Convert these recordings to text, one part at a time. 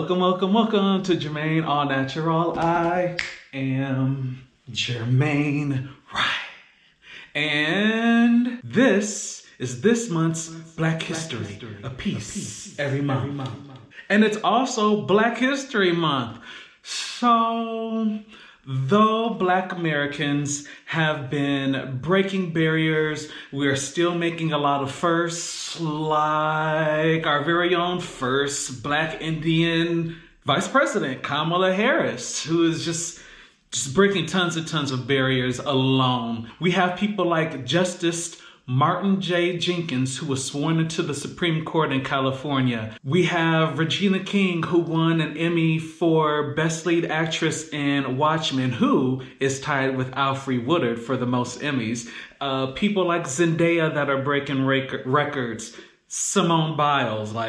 Welcome to JermaineAuNatural. I am Jermaine Right. And this is this month's Black History, a piece every month. And it's also Black History Month. So, though Black Americans have been breaking barriers, we're still making a lot of firsts, like our very own first Black Indian Vice President, Kamala Harris, who is just breaking tons and tons of barriers alone. We have people like Justice Martin J. Jenkins, who was sworn into the Supreme Court in California. We have Regina King, who won an Emmy for Best Lead Actress in Watchmen, who is tied with Alfre Woodard for the most Emmys. People like Zendaya that are breaking records. Simone Biles. No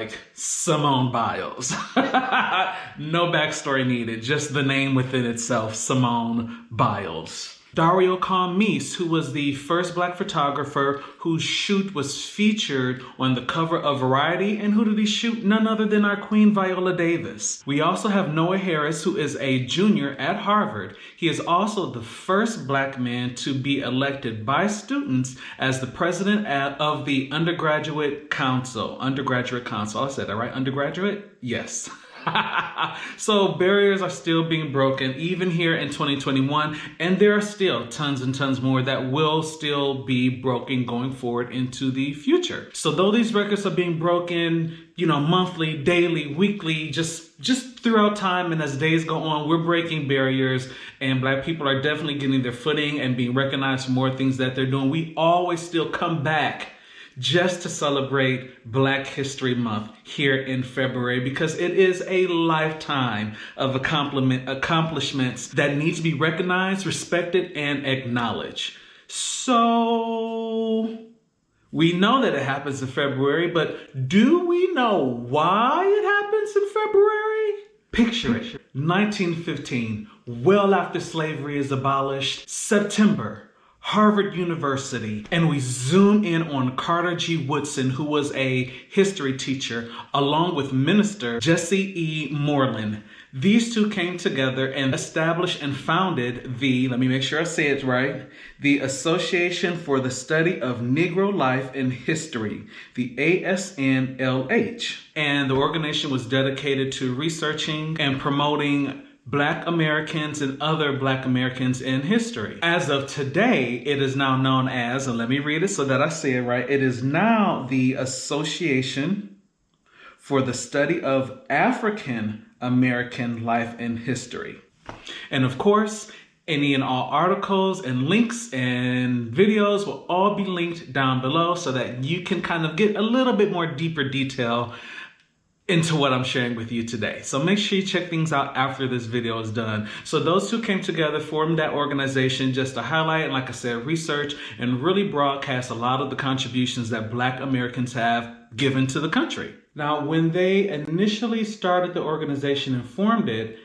backstory needed, just the name within itself, Simone Biles. Dario Calmise, who was the first Black photographer whose shoot was featured on the cover of Variety. And who did he shoot? None other than our Queen Viola Davis. We also have Noah Harris, who is a junior at Harvard. He is also the first Black man to be elected by students as the president of the Undergraduate Council. I said that right? Undergraduate? Yes. So barriers are still being broken even here in 2021, and there are still tons and tons more that will still be broken going forward into the future. So though these records are being broken, monthly, daily, weekly, just throughout time, and as days go on, we're breaking barriers, and Black people are definitely getting their footing and being recognized for more things that they're doing. We always still come back just to celebrate Black History Month here in February, because it is a lifetime of accomplishments that need to be recognized, respected, and acknowledged. So we know that it happens in February, but do we know why it happens in February? Picture it, 1915, well after slavery is abolished, September, Harvard University, and we zoom in on Carter G. Woodson, who was a history teacher, along with Minister Jessie E. Moreland. These two came together and established and founded the, let me make sure I say it right, the Association for the Study of Negro Life and History, the ASNLH. And the organization was dedicated to researching and promoting Black Americans and other Black Americans in history. As of today, it is now known as, and let me read it so that I say it right, it is now the Association for the Study of African American Life and History. And of course, any and all articles and links and videos will all be linked down below so that you can kind of get a little bit more deeper detail into what I'm sharing with you today. So make sure you check things out after this video is done. So those two came together, formed that organization just to highlight, and like I said, research and really broadcast a lot of the contributions that Black Americans have given to the country. Now, when they initially started the organization and formed it,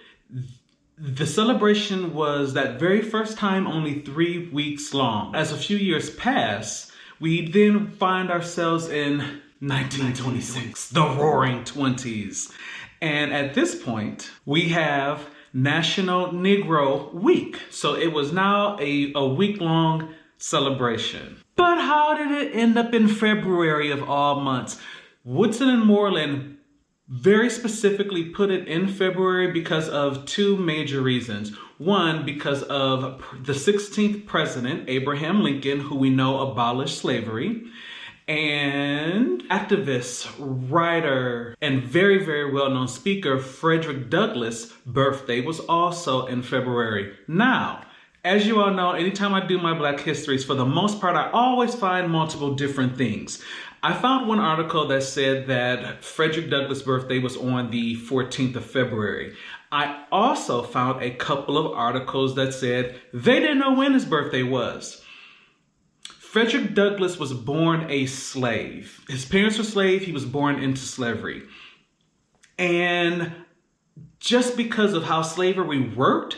the celebration was that very first time only 3 weeks long. As a few years pass, we then find ourselves in 1926, the Roaring Twenties. And at this point, we have National Negro Week. So it was now a week-long celebration. But how did it end up in February of all months? Woodson and Moreland very specifically put it in February because of two major reasons. One, because of the 16th president, Abraham Lincoln, who we know abolished slavery, and activist, writer, and very, very well-known speaker Frederick Douglass' birthday was also in February. Now, as you all know, anytime I do my Black histories, for the most part, I always find multiple different things. I found one article that said that Frederick Douglass' birthday was on the 14th of February. I also found a couple of articles that said they didn't know when his birthday was. Frederick Douglass was born a slave. His parents were slaves. He was born into slavery. And just because of how slavery worked,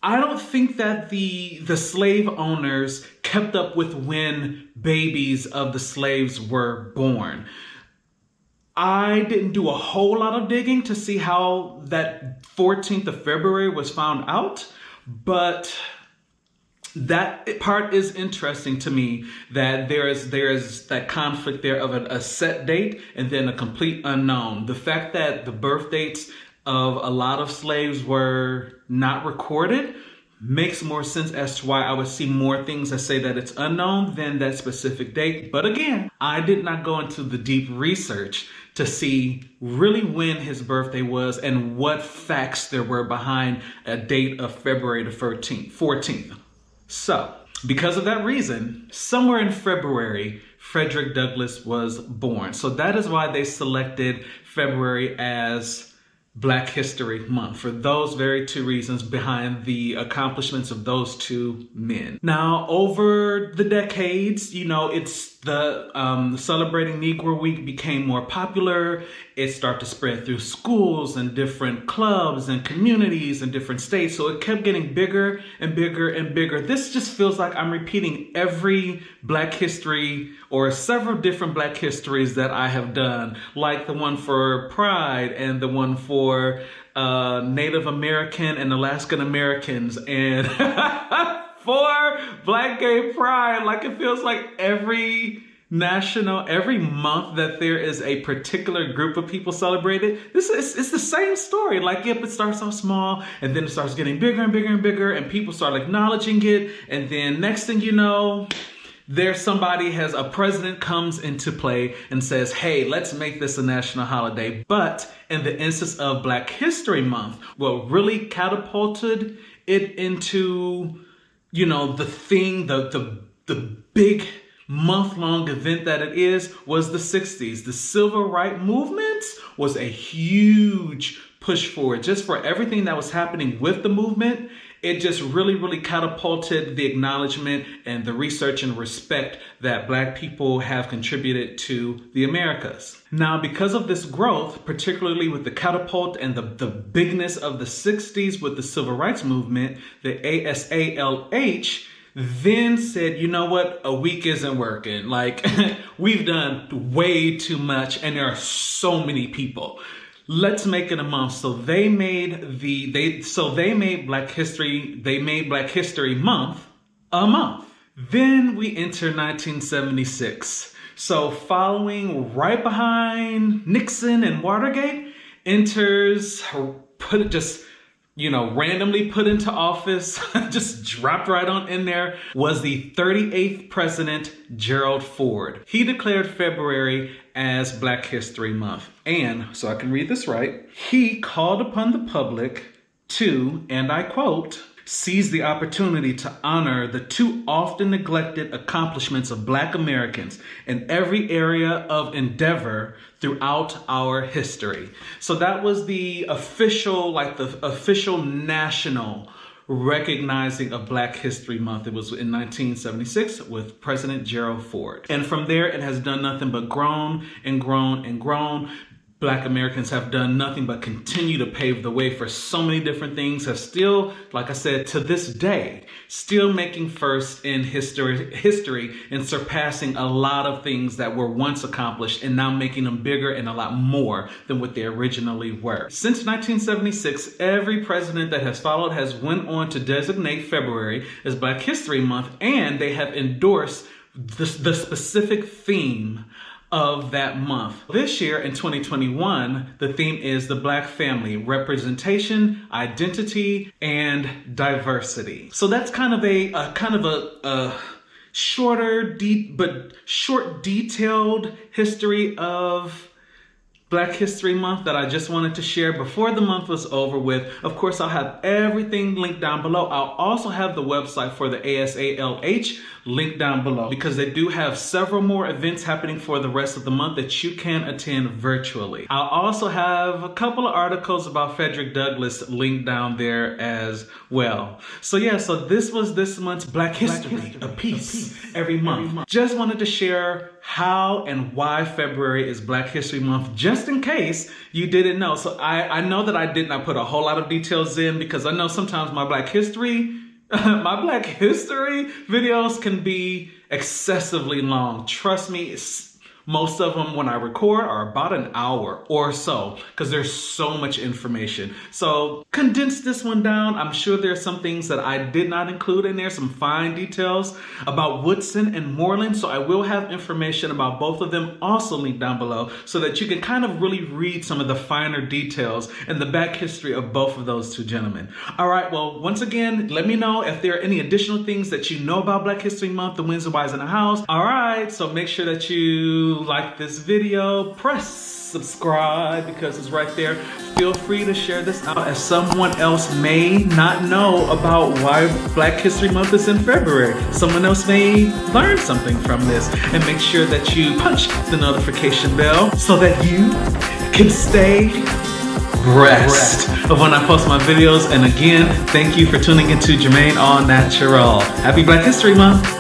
I don't think that the slave owners kept up with when babies of the slaves were born. I didn't do a whole lot of digging to see how that 14th of February was found out, but that part is interesting to me, that there is that conflict there of a set date and then a complete unknown. The fact that the birth dates of a lot of slaves were not recorded makes more sense as to why I would see more things that say that it's unknown than that specific date. But again, I did not go into the deep research to see really when his birthday was and what facts there were behind a date of February the 14th. So, because of that reason, somewhere in February, Frederick Douglass was born. So that is why they selected February as Black History Month, for those very two reasons behind the accomplishments of those two men. Now, over the decades, it's the celebrating Negro Week became more popular. It started to spread through schools and different clubs and communities in different states. So it kept getting bigger and bigger and bigger. This just feels like I'm repeating every Black history or several different Black histories that I have done, like the one for Pride and the one for Native American and Alaskan Americans and for Black Gay Pride. Like, it feels like every month that there is a particular group of people celebrated, it's the same story. Like, yep, it starts off small and then it starts getting bigger and bigger and bigger and people start acknowledging it. And then next thing you know, a president comes into play and says, hey, let's make this a national holiday. But in the instance of Black History Month, what really catapulted it into, the thing, the big month-long event that it is, was the 60s. The civil rights movement was a huge push forward. Just for everything that was happening with the movement, it just really, really catapulted the acknowledgement and the research and respect that Black people have contributed to the Americas. Now, because of this growth, particularly with the catapult and the bigness of the 60s with the civil rights movement, the ASALH then said, you know what, a week isn't working. Like, we've done way too much and there are so many people. Let's make it a month. So they made Black History Month a month. Then we enter 1976. So following right behind Nixon and Watergate enters, randomly put into office, just dropped right on in there, was the 38th president, Gerald Ford. He declared February as Black History Month. And, so I can read this right, he called upon the public to, and I quote, seize the opportunity to honor the too often neglected accomplishments of Black Americans in every area of endeavor throughout our history. So that was the official national recognizing of Black History Month. It was in 1976 with President Gerald Ford. And from there, it has done nothing but grown and grown and grown. Black Americans have done nothing but continue to pave the way for so many different things, have still, like I said, to this day, still making first in history and surpassing a lot of things that were once accomplished and now making them bigger and a lot more than what they originally were. Since 1976, every president that has followed has went on to designate February as Black History Month, and they have endorsed the specific theme of that month. This year in 2021, the theme is the Black family, representation, identity, and diversity. So that's kind of a shorter, short, detailed history of Black History Month that I just wanted to share before the month was over with. Of course, I'll have everything linked down below. I'll also have the website for the ASALH linked down below because they do have several more events happening for the rest of the month that you can attend virtually. I'll also have a couple of articles about Frederick Douglass linked down there as well. So yeah, so this was this month's Black History, a piece every month. Just wanted to share how and why February is Black History Month, just in case you didn't know. So I know that I did not put a whole lot of details in because I know sometimes my Black History videos can be excessively long. Trust me, Most of them, when I record, are about an hour or so because there's so much information. So condense this one down. I'm sure there's some things that I did not include in there, some fine details about Woodson and Moreland. So I will have information about both of them also linked down below so that you can kind of really read some of the finer details and the back history of both of those two gentlemen. All right, well, once again, let me know if there are any additional things that you know about Black History Month, the Wins and Whys in the house. All right, so make sure that you like this video, press subscribe because it's right there. Feel free to share this out as someone else may not know about why Black History Month is in February. Someone else may learn something from this, and make sure that you punch the notification bell so that you can stay abreast of when I post my videos. And again, thank you for tuning into JermaineAuNatural. Happy Black History Month.